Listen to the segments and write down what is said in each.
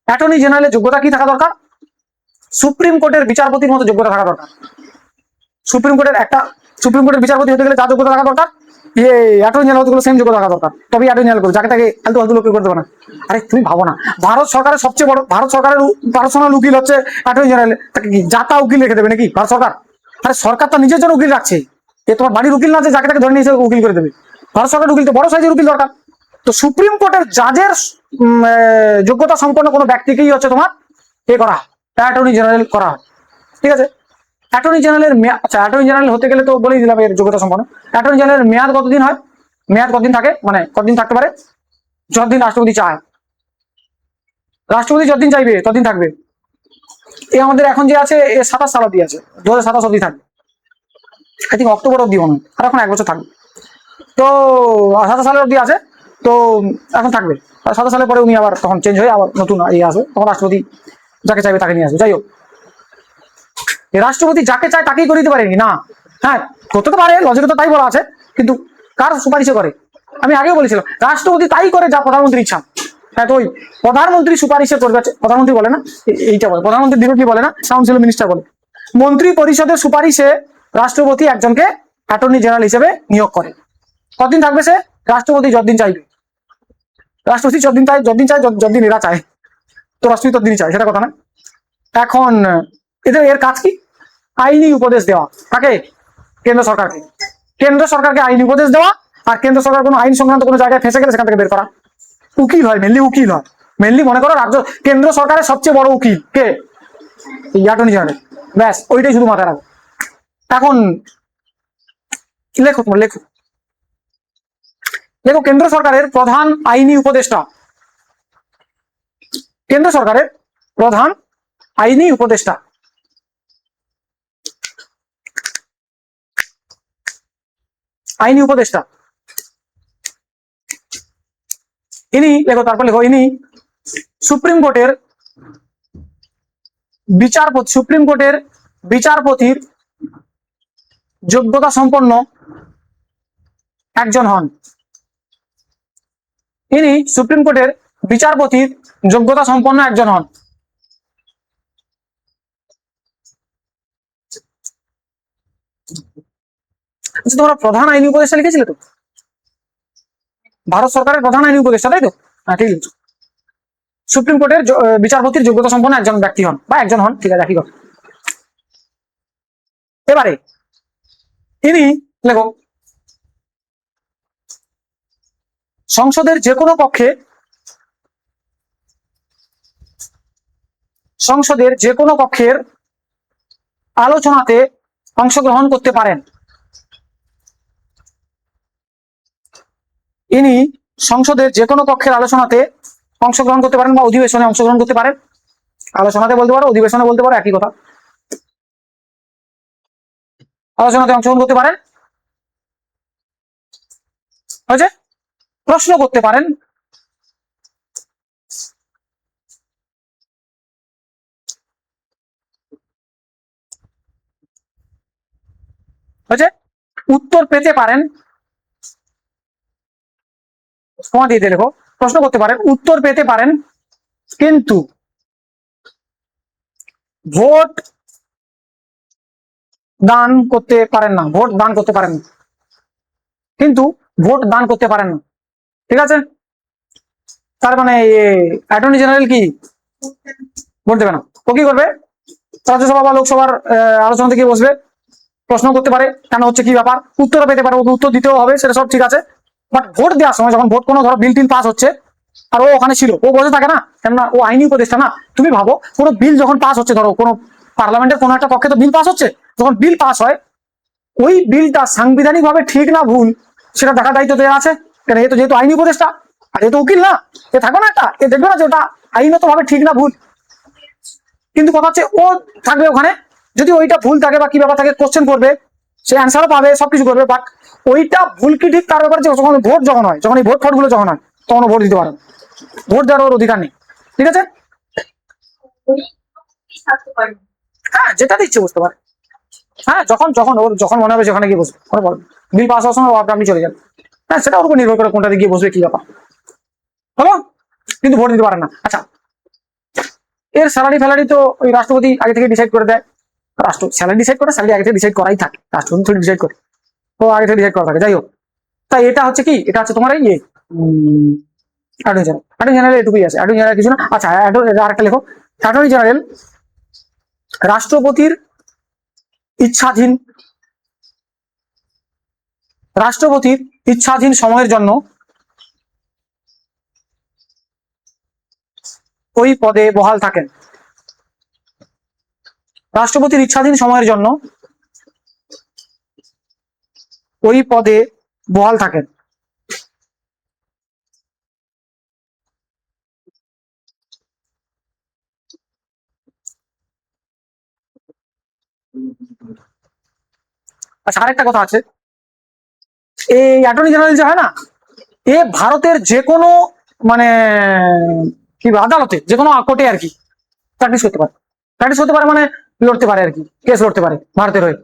Attorney জেনারেলের যোগ্যতা কি থাকা দরকার? সুপ্রিম কোর্টের বিচারপতির মতো যোগ্যতা থাকা দরকার। সুপ্রিম কোর্টের বিচারপতি হতে গেলে যা যোগ্যতা থাকা দরকার, অ্যাটর্নি জেনারেল হতে গেলে সেম যোগ্যতা থাকা দরকার, তবে অ্যাটর্নি জেনারেল করবে, যাকে তাকে ফালতু ফালতু লোক করতে পারে না। আরে তুমি ভাবো না, ভারত সরকারের সবচেয়ে বড়, ভারত সরকারের পার্সোনাল উকিল হচ্ছে অ্যাটর্নি জেনারেল, তাকে কি যাতা উকিল রেখে দেবে নাকি ভারত সরকার? আরে সরকার তো নিজের জন্য উকিল রাখছে, এ তোমার বাড়ির উকিল না যে যাকে তাকে ধরে নিয়ে এসে উকিল করে দেবে। ভারত সরকারের উকিল তো বড় সাইজের উকিল দরকার। তো সুপ্রিম কোর্টের জাজের যোগ্যতা সম্পন্ন কোনো ব্যক্তিকেই হচ্ছে তোমার করা, অ্যাটর্নি জেনারেল করা হয়। ঠিক আছে, অ্যাটর্নি জেনারেলের আচ্ছা, অ্যাটর্নি জেনারেল হতে গেলে তো বলেই দিলাম এর যোগ্যতা সম্পন্ন। অ্যাটর্নি জেনারেলের মেয়াদ কতদিন হয়? মেয়াদ কতদিন থাকে, মানে কতদিন থাকতে পারে? যতদিন রাষ্ট্রপতি চায়। রাষ্ট্রপতি যতদিন চাইবে ততদিন থাকবে। আমাদের এখন যে আছে 27 সাল অব্দি আছে, 2027 অব্দি থাকবে, আই থিঙ্ক অক্টোবর অব্দি মনে হয়, আর এখন 1 বছর থাকবে। তো 27 সালের অব্দি আছে, তো এখন থাকবে। 27 সালের পরে উনি আবার তখন চেঞ্জ হয়ে আবার নতুন আসবে, তখন রাষ্ট্রপতি যাকে চাইবে তাকে নিয়ে আসবে। যাই হোক, রাষ্ট্রপতি যাকে চায় তাকেই করে দিতে পারেনি না। হ্যাঁ, করতে তো পারে, লজিকে তো তাই বলা আছে, কিন্তু কার সুপারিশে করে? আমি আগেও বলেছিলাম, রাষ্ট্রপতি তাই করে যা প্রধানমন্ত্রী ইচ্ছা। হ্যাঁ, তো ওই প্রধানমন্ত্রী সুপারিশে করবে, প্রধানমন্ত্রী বলে না, এইটা বলে প্রধানমন্ত্রী, ডিরেক্টলি বলে না, কাউন্সিল মিনিস্টার বলে। মন্ত্রী পরিষদের সুপারিশে রাষ্ট্রপতি একজনকে অ্যাটর্নি জেনারেল হিসেবে নিয়োগ করে। কতদিন থাকবে সে? রাষ্ট্রপতি যতদিন চাইবে। রাষ্ট্রপতি যতদিন এরা চায়, তো রাষ্ট্রপতি ততদিনই চায়, সেটা কথা না। এখন এর কাজ কি? আইনি উপদেশ দেওয়া। কাকে? কেন্দ্র সরকারকে। কেন্দ্র সরকারকে আইনি উপদেশ দেওয়া, আর কেন্দ্র সরকার কোনো আইন সংক্রান্ত কোনো জায়গায় ফেঁসে গেলে সেখান থেকে বের করা। উকিল হয়, মেনলি উকিল হয়। মেনলি মনে করো রাজ্য কেন্দ্র সরকারের সবচেয়ে বড় উকিল কে? Attorney general. ব্যাস, ওইটাই শুধু মাথায় রাখো। এখন লেখো, তোমার লেখো লেখো, কেন্দ্র সরকারের প্রধান আইনি উপদেষ্টা। কেন্দ্র সরকারের প্রধান আইনি উপদেষ্টা। আইনি উপদেষ্টা ইনি লেখো, তারপর লেখো ইনি সুপ্রিম কোর্টের বিচারপতি, সুপ্রিম কোর্টের বিচারপতির যোগ্যতা সম্পন্ন একজন হন। ইনি সুপ্রিম কোর্টের বিচারপতির যোগ্যতা সম্পন্ন একজন হন। তোমরা প্রধান আইনি উপদেষ্টা লিখেছিলে তো? ভারত সরকারের প্রধান আইনি উপদেষ্টা, তাই তো? হ্যাঁ, ঠিক আছে। সুপ্রিম কোর্টের বিচারপতির যোগ্যতা সম্পন্ন একজন ব্যক্তি হন বা একজন হন, ঠিক আছে, একই কথা। এবারে ইনি লেখো সংসদের যে কোনো পক্ষে, সংসদের যে কোনো পক্ষের আলোচনাতে অংশগ্রহণ করতে পারেন। ইনি সংসদের যে কোনো পক্ষের আলোচনাতে অংশগ্রহণ করতে পারেন বা অধিবেশনে অংশগ্রহণ করতে পারেন। আলোচনাতে বলতে পারো, অধিবেশনে বলতে পারো, একই কথা। আলোচনাতে অংশগ্রহণ করতে পারেন, হয়েছে। প্রশ্ন করতে পারেন, হয়েছে। উত্তর পেতে পারেন, তোমার দিয়ে লেখো, প্রশ্ন করতে পারেন, উত্তর পেতে পারেন, কিন্তু ভোট দান করতে পারেন না। ভোট দান করতে পারেন না, কিন্তু ভোট দান করতে পারেন না। ঠিক আছে, তার মানে অ্যাটর্নি জেনারেল কি ভোট দেবে না? ও কি করবে? রাজ্যসভা বা লোকসভার আলোচনাতে গিয়ে বসবে, প্রশ্ন করতে পারে কেন হচ্ছে, কি ব্যাপার, উত্তরও পেতে পারে, ওকে উত্তর দিতেও হবে, সেটা সব ঠিক আছে। বাট ভোট দেওয়ার সময় যখন ভোট কোনো ধরো বিল টিল পাস হচ্ছে, আর ও ওখানে ছিল, ও বসে থাকে না, কেননা ও আইনি উপদেষ্টা না। তুমি ভাবো, কোনো বিল যখন পাস হচ্ছে, ধরো কোনো পার্লামেন্টের কোনো একটা পক্ষে তো বিল পাস হচ্ছে, যখন বিল পাস হয়, ওই বিলটা সাংবিধানিক ভাবে ঠিক না ভুল সেটা দেখার দায়িত্ব দেওয়া আছে। কেন, এ তো যেহেতু আইনি উপদেষ্টা, আর এ তো উকিল না, এ থাকবে না একটা, এ দেখবে না যে ওটা আইনত ভাবে ঠিক না ভুল। কিন্তু কথা হচ্ছে, ও থাকবে ওখানে, যদি ওইটা ভুল থাকে বা কি ব্যাপার থাকে, কোশ্চেন করবে, সে অ্যান্সারও পাবে, সবকিছু করবে, বাট ওইটা ভুল কি ঠিক তার ব্যাপারে যখন ভোট যখন হয়, যখন এই ভোট ফোট গুলো যখন হয়, তখন ভোট দিতে পারে, ভোট দেওয়ার ওর অধিকার নেই। ঠিক আছে, হ্যাঁ, যেটা দিচ্ছে বুঝতে পারে। হ্যাঁ, যখন যখন ওর যখন মনে হবে যেখানে গিয়ে বসবে, বিল পাস হওয়ার সময় আপনি চলে যাবেন। হ্যাঁ, সেটা ওর উপর নির্ভর করে কোনটাতে গিয়ে বসবে, কি ব্যাপার, হলো। কিন্তু ভোট দিতে পারেন না। আচ্ছা, এর স্যালারি ফ্যালারি তো ওই রাষ্ট্রপতি আগে থেকে ডিসাইড করে দেয়। রাষ্ট্র স্যালারি ডিসাইড করে, স্যালারি আগে থেকে ডিসাইড করাই থাকে, রাষ্ট্রপতি থোড়ি ডিসাইড করে, তো আগে থেকে ডিসাইড করা থাকে। যাই হোক, তাই এটা হচ্ছে কি, এটা হচ্ছে তোমার এই অ্যাটর্নি জেনারেল। অ্যাটর্নি জেনারেল এটুকুই আছে, অ্যাটর্নি জেনারেল কিছু না। আচ্ছা, আরেকটা লেখো, অ্যাটর্নি জেনারেল রাষ্ট্রপতির ইচ্ছাধীন, রাষ্ট্রপতির ইচ্ছাধীন সময়ের জন্য ওই পদে বহাল থাকেন। রাষ্ট্রপতির ইচ্ছাধীন সময়ের জন্য ওই পদে বহাল থাকেন। আচ্ছা, আরেকটা কথা আছে, এই অ্যাটর্নি জেনারেল যে হয় না, এ ভারতের যে কোনো মানে কি আদালতে, যে কোনো কোর্টে আর কি প্র্যাকটিস করতে পারে। প্র্যাকটিস করতে পারে মানে লড়তে পারে আর কি, কেস লড়তে পারে ভারতের হয়ে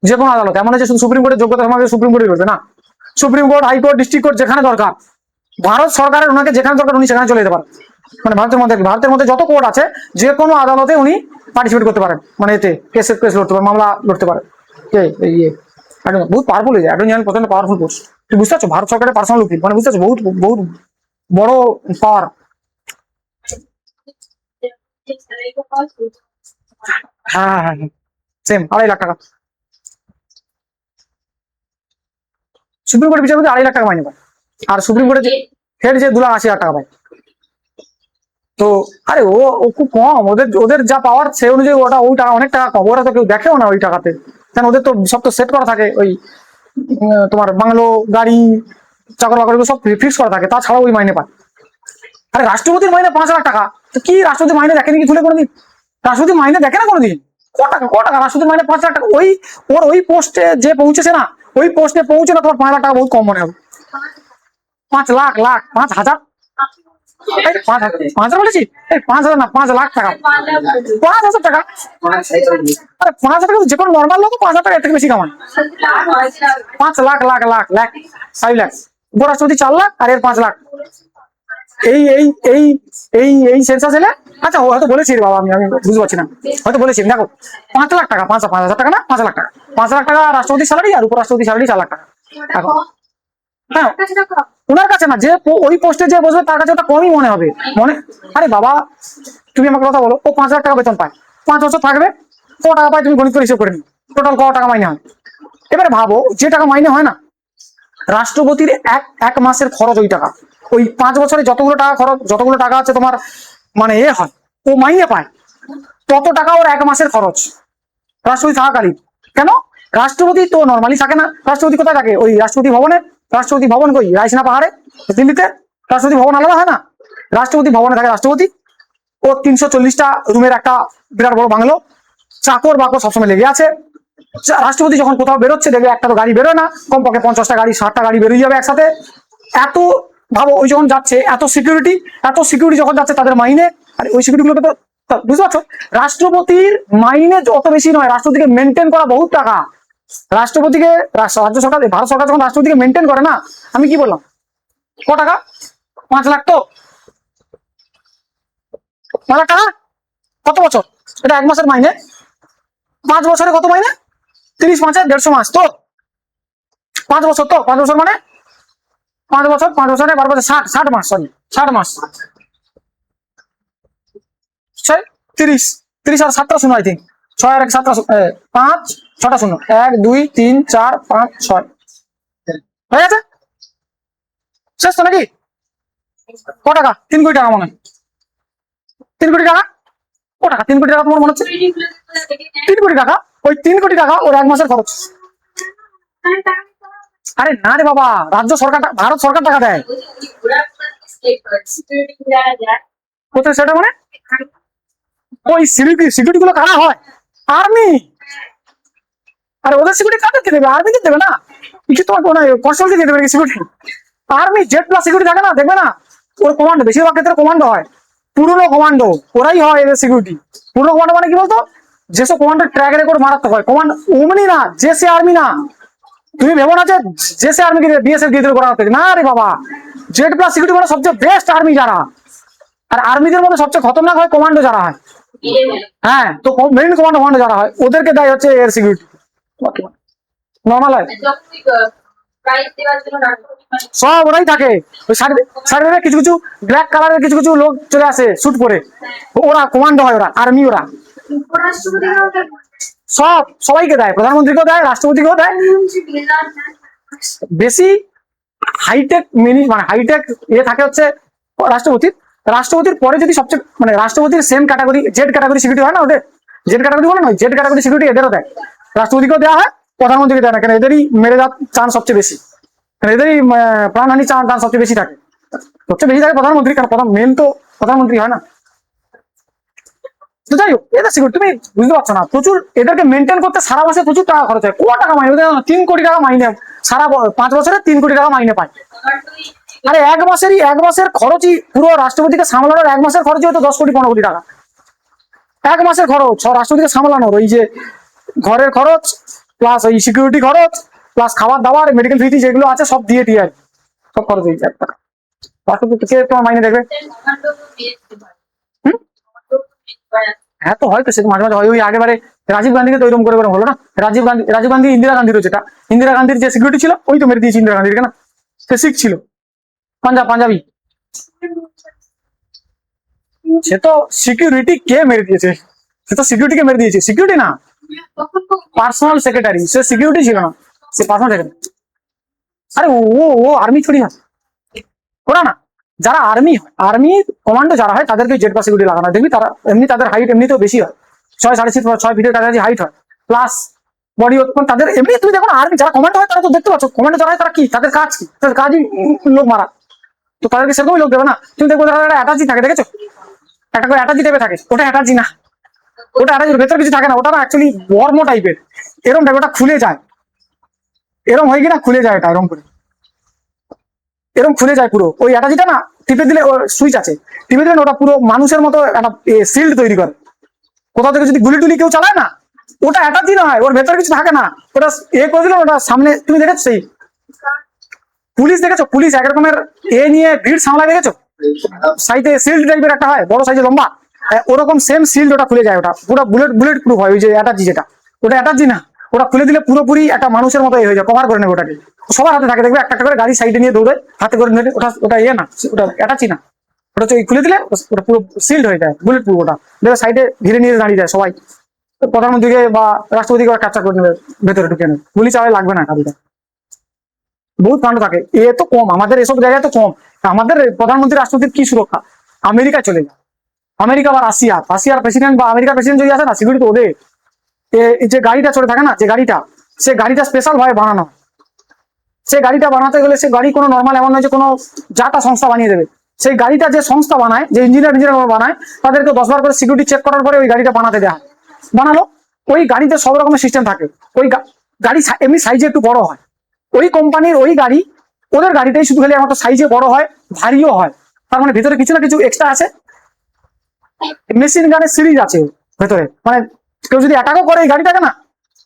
যে কোনো আদালতে। এমন আছে শুধু সুপ্রিম কোর্টের যোগ্যতা সমাজে সুপ্রিম কোর্টে লড়বে না, supreme court, high court, district court, যেখানে দরকার ভারত সরকারের ওনাকে যেখানে দরকার উনি সেখানে চলে যেতে পারেন। মানে ভারতের মধ্যে যত কোর্ট আছে যে কোনো আদালতে উনি পার্টিসিপেট করতে পারেন, মানে এতে কেস লড়তে পারেন, মামলা লড়তে পারেন। ইয়ে বহুত পাওয়ারফুল হয়ে যায় অ্যাটর্নি জেনারেল, প্রচন্ড পাওয়ারফুল পোস্ট। তুই বুঝতে পারছো, ভারত সরকারের পার্সোনাল উকিল, মানে বুঝতে পারছো বহুত বহুত বড় পাওয়ার। হ্যাঁ হ্যাঁ হ্যাঁ, সেম 2.5 লাখ টাকা। সুপ্রিম কোর্ট বিচারপতি 2.5 লাখ টাকা মাইনে পায়, আর সুপ্রিম কোর্টের হেড যে 2,80,000 টাকা পায়। তো আরে ও ও খুব কম, ওদের ওদের যা পাওয়ার সে অনুযায়ী ওটা ওই টাকা অনেক টাকা কম, ওরা তো কেউ দেখেও না ওই টাকাতে, কারণ ওদের তো সব তো সেট করা থাকে, ওই তোমার বাংলো, গাড়ি, চাকর বাকর সব ফিক্স করা থাকে, তাছাড়া ওই মাইনে পায়। আরে রাষ্ট্রপতির মাইনে 5 লাখ টাকা, তো কি রাষ্ট্রপতি মাইনে দেখেনি কি খুলে কোনোদিন? রাষ্ট্রপতি মাইনে দেখে না কোনোদিন? ক টাকা রাষ্ট্রপতির মাইনে? 5 লাখ টাকা। ওই ওর ওই পোস্টে যে পৌঁছেছে না, ওই পোস্টে পৌঁছে না তোমার 5 লাখ টাকা বহুত কম মনে হবে। 5 লাখ, 5,000, 5,000 বলেছি, এই 5,000 না, 5 লাখ টাকা, 5,000 টাকা। আরে 5,000 টাকা যে কোনো নর্মাল লোক 5,000 টাকা এর থেকে বেশি কামায়। 5 লাখ, লাখ লাখ লাখ 5 লাখ, উপরাষ্ট্রপতি 4 লাখ আর এর 5 লাখ। এই এই এই এই এই সেন্সাস এলে, আচ্ছা হয়তো বলেছি রে বাবা, আমি বুঝতে পারছি না, হয়তো বলেছি। দেখো 5 লাখ টাকা, 5,000 টাকা না, 5 লাখ টাকা, 5 লাখ টাকা রাষ্ট্রপতি স্যালারি, আর উপরাষ্ট্রপতি স্যালারি 4 লাখ টাকা। এখন হ্যাঁ, ওনার কাছে না, যে ওই পোস্টে যে বসবে তার কাছে ওটা কমই মনে হবে। মনে, আরে বাবা তুমি আমাকে কথা বলো, ও 5 লাখ টাকা বেতন পায়, 5 বছর থাকবে, ক টাকা পায় তুমি গণিত করে হিসেব করে নিও, টোটাল ক টাকা মাইনে হয়। এবারে ভাবো, যে টাকা মাইনে হয় না, রাষ্ট্রপতির এক মাসের খরচ ওই টাকা, ওই 5 বছরে যতগুলো টাকা খরচ, যতগুলো টাকা আছে তোমার মানে এ হয়, ও মাইনে পায় তত টাকা ওর 1 মাসের খরচ রাষ্ট্রপতি থাকাকালীন। কেন? রাষ্ট্রপতি তো নর্মালি থাকে না, রাষ্ট্রপতি কোথায় থাকে? ওই রাষ্ট্রপতি ভবনে। রাষ্ট্রপতি ভবন কই? রাইসিনা পাহাড়ে, দিল্লিতে। রাষ্ট্রপতি ভবন আলাদা হয় না? রাষ্ট্রপতি ভবনে থাকে রাষ্ট্রপতি, ও 340টা রুমের একটা বিরাট বড় বাংলো, চাকর বাকর সবসময় লেগে আছে। রাষ্ট্রপতি যখন কোথাও বেরোচ্ছে দেখবে একটা তো গাড়ি বেরোয় না, কমপক্ষে 50টা গাড়ি, 60টা গাড়ি বেরিয়ে যাবে একসাথে। এত ভাবো, ওই যখন যাচ্ছে এত সিকিউরিটি যখন যাচ্ছে তাদের মাইনে, আর ওই সিকিউরিটি গুলোকে তো বুঝতে পারছো, রাষ্ট্রপতির মাইনে অত বেশি নয়, রাষ্ট্রপতিকে মেনটেন করা বহুত টাকা। রাষ্ট্রপতিকে রাজ্য সরকার, ভারত সরকার যখন রাষ্ট্রপতিকে মেনটেন করে না, আমি কি বললাম, ক টাকা? 5 লাখ। তো 5 লাখ টাকা কত বছর? এটা 1 মাসের মাইনে। 5 বছরে কত মাইনে? 30 মাসে 150 মাস। তো 5 বছর, তো 5 বছর মানে 5 বছর, 5 বছরে 12 বছর, 60 মাস, সরি 60 মাস, 30 30 আর 7টা শূন্য, আই থিঙ্ক 6 আর 1 7টা, 5 6টা শূন্য, 1 2 3 4 5 6 হয়ে গেছে, শেষ তো নাকি? ক টাকা? 3 কোটি টাকা মনে হয়, 3 কোটি টাকা। ক টাকা? 3 কোটি টাকা তোমার মনে হচ্ছে? 3 কোটি টাকা, ওই 3 কোটি টাকা ওর 1 মাসের খরচ। আরে না রে বাবা, রাজ্য সরকার, ভারত সরকার টাকা দেয়। কোথায় সেটা মানে? ওই সিকিউরিটি গুলো কারা হয়? আর্মি। আরে ওদের সিকিউরিটি কাদেরকে দেবে? আর্মিকে দেবে না, কিছু তোমার কোনো কনস্টেবলকে দিয়ে দেবে security? Army Z plus security থাকে না, দেখবে না? ওর কমান্ডো, বেশিরভাগ ক্ষেত্রে কমান্ডো হয়, পুরনো কমান্ডো, ওরাই হয় এদের সিকিউরিটি। পুরনো কমান্ডো মানে কি বলতো, যেসব কমান্ডোর ট্র্যাক রেকর্ড মারাত্মক হয়, কমান্ড ওমনি না, জেসে আর্মি না। তুমি ভেবো না যে জেসে আর্মি বিএসএফ দিয়ে দিলে করা হচ্ছে না রে বাবা। জেড প্লাস সিকিউরিটি মানে সবচেয়ে বেস্ট আর্মি যারা, আর আর্মিদের মধ্যে সবচেয়ে খতরনাক হয় কমান্ডো যারা হয়। হ্যাঁ, তো মেরিন কমান্ডো যারা হয় ওদেরকে দেয় হচ্ছে এয়ার সিকিউরিটি। নর্মাল হয়, সব ওরাই থাকে। ওই সাইডে কিছু কিছু ব্ল্যাক কালারের কিছু কিছু লোক চলে আসে স্যুট পরে, ওরা কমান্ডো হয়, ওরা আর্মি, ওরা সবাইকে দেয়, প্রধানমন্ত্রীকেও দেয়, রাষ্ট্রপতিকেও দেয়। বেশি হাইটেক মানে হাইটেক ইয়ে থাকে হচ্ছে রাষ্ট্রপতির। রাষ্ট্রপতির পরে যদি সবচেয়ে মানে রাষ্ট্রপতির same category Z category security হয় না, ওদের জেড ক্যাটাগরি বলে নয়, জেড ক্যাটাগরি সিকিউরিটি এদেরও দেয়, রাষ্ট্রপতিকেও দেওয়া হয়, প্রধানমন্ত্রীকে দেয় না, কেন এদেরই মেরে যাওয়ার চান্স সবচেয়ে বেশি, এদেরই প্রাণহানি চান্স সবচেয়ে বেশি থাকে, থাকে প্রধানমন্ত্রী, কারণ মেন তো প্রধানমন্ত্রী হয় না। তো যাই হোক, এদের সিকিউরিটি তুমি বুঝতে পারছো না, প্রচুর এদেরকে মেনটেন করতে সারা মাসে প্রচুর টাকা খরচ হয়। কত টাকা মাইনে? 3 কোটি টাকা মাইনে সারা 5 বছরে 3 কোটি টাকা মাইনে পায়। আরে এক মাসের খরচই পুরো রাষ্ট্রপতিকে সামলানোর 1 মাসের খরচই হয়তো 10 কোটি 15 কোটি টাকা। 1 মাসের খরচ রাষ্ট্রপতিকে সামলানোর, ওই যে ঘরের খরচ প্লাস ওই সিকিউরিটি খরচ প্লাস খাবার দাবার মেডিকেল ফি যেগুলো আছে সব দিয়ে আর সব খরচ হয়ে যায়। রাষ্ট্রপতি কে তোমার মাইনে দেবে? হ্যাঁ, তো হয়তো সে মাঝে মাঝে হয়। ওই আগেবারে রাজীব গান্ধীকে তো ওইরকম করে হলো না। রাজীব গান্ধী ইন্দিরা গান্ধীর, যেটা ইন্দিরা গান্ধীর যে সিকিউরিটি ছিল ওই তো মেরে দিয়েছে ইন্দিরা গান্ধীকে না, সে শিখ ছিল, পাঞ্জাবি। সে তো সিকিউরিটি কে মেরে দিয়েছে? সে তো সিকিউরিটি কে মেরে দিয়েছে, সিকিউরিটি না, পার্সোনাল সেক্রেটারি। সে সিকিউরিটি ছিল না, সে পার্সোনাল সেক্রেটারি। আরে ও আর্মি ছড়ি না, ওরা না, যারা আর্মি কমান্ডো যারা হয় তাদেরকে জেড পাস সিকিউরিটি লাগানো, দেখবি তারা এমনি তাদের হাইট এমনিতেও বেশি হয়, 6.5 ফিটের কাছাকাছি হাইট হয়, প্লাস বডি তাদের এমনি। তুমি দেখো না, আর্মি যারা কমান্ডো হয় তারা তো দেখতে পাচ্ছ, কমান্ডো যারা হয় তারা কি, তাদের কাজ কি? তাদের কাজই লোক মারা, তো তাদেরকে সেরকমই লোক দেবে না। তুমি দেখবো তারা অ্যাটাচি থাকে, দেখেছো? একটা করে অ্যাটাচি টাইপে থাকে, ওটা অ্যাটাচি না, ওটা অ্যাটাচির ভেতরে কিছু থাকে না, ওটা না অ্যাকচুয়ালি বর্ম টাইপের, এরকম টাইপ, ওটা খুলে যায়, এরকম হয় কিনা খুলে যায়, এটা এরকম খুলে যায় পুরো। ওই অ্যাটাচিটা না টিপে দিলে, সুইচ আছে, টিপে দিলে ওটা পুরো মানুষের মতো একটা শিল্ড তৈরি করে। কোথাও থেকে যদি গুলি টুলি কেউ চালায় না, ওটা অ্যাটাচি না হয়, ওর ভেতরে কিছু থাকে না, ওটা করে দিল, ওটা সামনে তুমি দেখেছো সেই পুলিশ, দেখেছো পুলিশ এক রকমের নিয়ে ভিড় সামলায়, দেখেছো সাইডে শিল্ড টাইপের একটা হয়, বড় সাইজে লম্বা, ওরকম সেম শিল্ড, ওটা খুলে যায়, ওটা পুরো বুলেট প্রুফ হয়। ওই যে অ্যাটাচি যেটা, ওটা অ্যাটাচি না, ওটা খুলে দিলে পুরোপুরি একটা মানুষের মতো হয়ে যায়, কভার করে নেবে ওটাকে। সবার হাতে থাকে, দেখবে একটা করে গাড়ি সাইডে নিয়ে দৌড়ে হাতে করে নেবে, ওটা না, ওটা অ্যাটাচি না, ওটা হচ্ছে খুলে দিলে ওটা পুরো সিল্ড হয়ে যায়, বুলেট প্রুফ। ওটা দেখবে সাইডে ধীরে ধীরে দাঁড়িয়ে যায় সবাই, প্রধানমন্ত্রীকে বা রাষ্ট্রপতিকে ক্যাপচার করে নেবে, ভেতরে ঢুকে নেবে, গুলি চালাই লাগবে না গাড়িটা। বহুত কাণ্ড থাকে, এ তো কম, আমাদের এসব জায়গায় তো কম। আমাদের প্রধানমন্ত্রী রাষ্ট্রপতির কি সুরক্ষা? আমেরিকায় চলে যায়, আমেরিকা বা রাশিয়ার প্রেসিডেন্ট বা আমেরিকার প্রেসিডেন্ট যদি আসে না, সিকিউরিটি ওদের। যে গাড়িটা চলে থাকে না, যে গাড়িটা, সে গাড়িটা স্পেশাল ভাবে বানানো। সে গাড়িটা বানাতে গেলে সে গাড়ি কোনো নর্মাল এমন নয় যে কোনো যাটা সংস্থা বানিয়ে দেবে। সেই গাড়িটা যে সংস্থা বানায়, যে ইঞ্জিনিয়ার বানায়, তাদেরকে 10 বার করে সিকিউরিটি চেক করার পরে ওই গাড়িটা বানাতে দেওয়া হয়। বানালো, ওই গাড়িতে সব রকমের সিস্টেম থাকে। ওই গাড়ি এমনি সাইজে একটু বড় হয়, ওই কোম্পানির ওই গাড়ি, ওদের গাড়িটাই শুধু খালি আমার সাইজে বড় হয়, ভারীও হয়, তার মানে ভেতরে কিছু না কিছু এক্সট্রা আছে। মেশিন গানের সিরিজ আছে ভেতরে, মানে কেউ যদি অ্যাটাকও করে এই গাড়িটাকে না,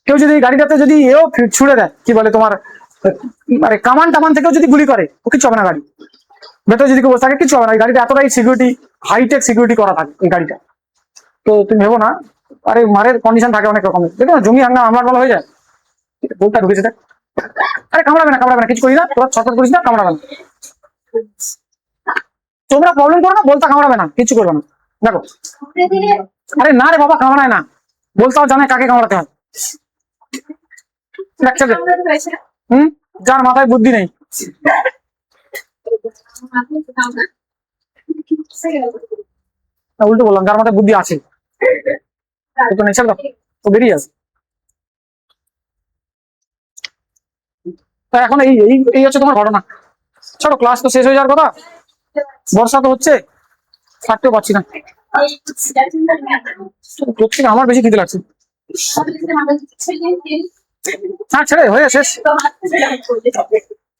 কেউ যদি এই গাড়িটাতে যদি এও ছুড়ে দেয়, কি বলে তোমার মানে কামান থেকেও যদি গুলি করে, ও কিছু হবে না, গাড়ি ভেতরে যদি কেউ বসে থাকে কিছু হবে না। এই গাড়িটা এতটাই সিকিউরিটি, হাইটেক সিকিউরিটি করা থাকে এই গাড়িটা। তো তুমি ভেবো না, আরে মারের কন্ডিশন থাকে অনেক রকমের, দেখো না জঙ্গি হামলা বলা হয়ে যায়। বলটা ঢুকেছে দেখ, আরে কামড়াবে না, কিছু করি না, তোরা ছটফট করিস না, কামড়াবে না, তোমরা প্রবলেম করো না, বলতা কামড়াবে না, কিছু করবে না। দেখো, আরে না রে বাবা, কামড়ায় না, বলতাও জানে কাকে কামড়াতে হয়। যার মাথায় বুদ্ধি নেই, উল্টো বললাম, যার মাথায় বুদ্ধি আছে তো নেশাল তো বেরিয়ে আসে। তা এখন এই হচ্ছে তোমার ঘটনা। চলো, ক্লাস তো শেষ হয়ে যাওয়ার কথা, বর্ষা তো হচ্ছে, থাকতেও পারছি না, প্রত্যেকে আমার বেশি খিদে লাগছে। হ্যাঁ, ছেড়ে হয়ে শেষ,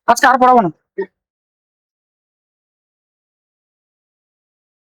আজকে আর পড়াবো না।